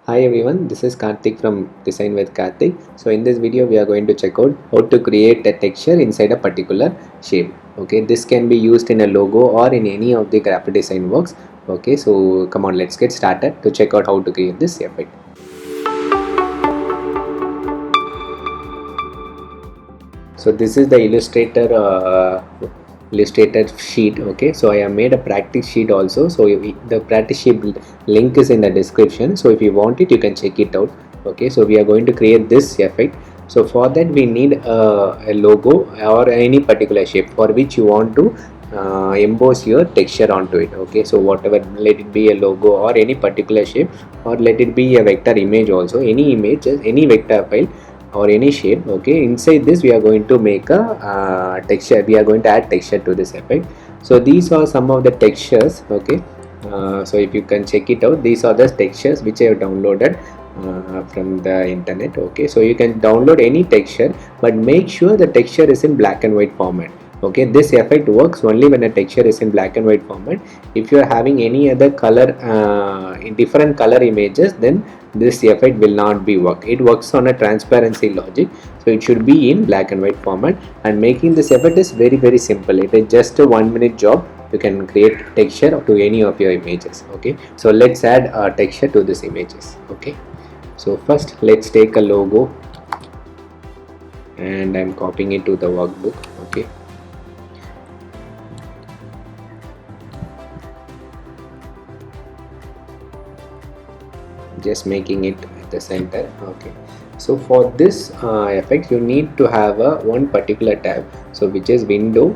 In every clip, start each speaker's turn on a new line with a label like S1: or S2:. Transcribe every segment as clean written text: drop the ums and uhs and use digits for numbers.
S1: Hi everyone, this is Karthik from Design with Karthik. So in this video we are going to check out how to create a texture inside a particular shape. Okay, this can be used in a logo or in any of the graphic design works. Okay, so come on, let's get started to check out how to create this effect. So this is the illustrator sheet. Okay, so I have made a practice sheet also. So the practice sheet link is in the description, so if you want it you can check it out. Okay, so we are going to create this effect. So for that we need a logo or any particular shape for which you want to emboss your texture onto it. Okay, so whatever, let it be a logo or any particular shape, or let it be a vector image also, any image, any vector file or any shape. Okay, inside this we are going to make a texture, we are going to add texture to this effect. So these are some of the textures. Okay, so if you can check it out, these are the textures which I have downloaded from the internet. Okay, so you can download any texture, but make sure the texture is in black and white format. Okay, this effect works only when a texture is in black and white format. If you are having any other color in different color images, then this effect will not be work. It works on a transparency logic, so it should be in black and white format. And making this effect is very simple. It is just a 1-minute job. You can create texture to any of your images. Okay, so let's add a texture to these images. Okay, so first let's take a logo and I'm copying it to the workbook. Okay, just making it at the center. Okay, so for this effect you need to have a one particular tab, so which is window.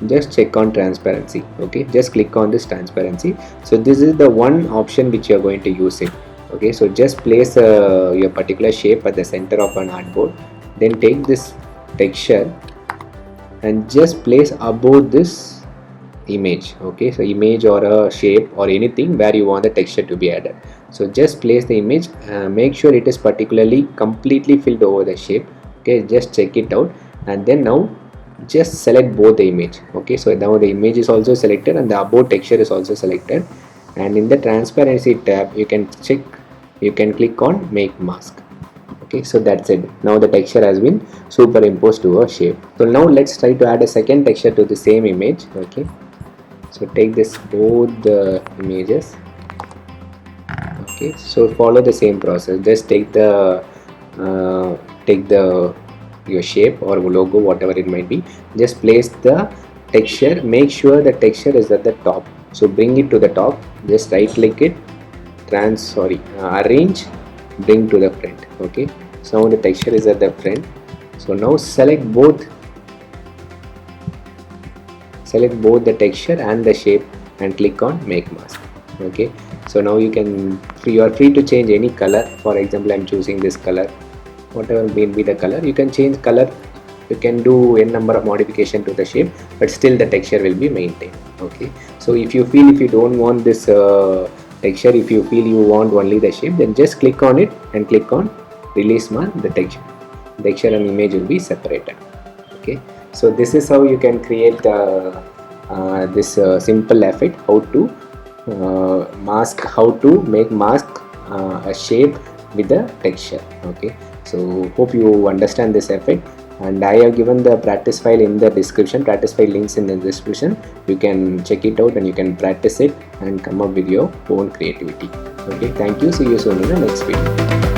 S1: Just check on transparency. Okay, just click on this transparency. So this is the one option which you are going to use it. Okay, so just place your particular shape at the center of an artboard, then take this texture and just place above this image. Okay, so image or a shape or anything where you want the texture to be added. So just place the image, make sure it is particularly completely filled over the shape. Okay, just check it out, and then now just select both the image. Okay, so now the image is also selected and the above texture is also selected, and in the transparency tab you can check, you can click on make mask. Okay, so that's it. Now the texture has been superimposed to a shape. So now let's try to add a second texture to the same image. Okay, so take this both the images. Okay, so follow the same process. Just take the your shape or logo, whatever it might be. Just place the texture, make sure the texture is at the top, so bring it to the top. Just right click it, arrange, bring to the front. Okay, so now the texture is at the front. So now select both the texture and the shape and click on make mask. Okay, so now you are free to change any color. For example, I'm choosing this color, whatever may be the color. You can change color, you can do n number of modification to the shape, but still the texture will be maintained. Okay, so if you don't want this texture, if you feel you want only the shape, then just click on it and click on release mask. The texture and image will be separated. Okay, so this is how you can create this simple effect, how to make mask a shape with the texture. Okay, so hope you understand this effect, and I have given the practice file in the description, practice file links in the description. You can check it out and you can practice it and come up with your own creativity. Okay, thank you, see you soon in the next video.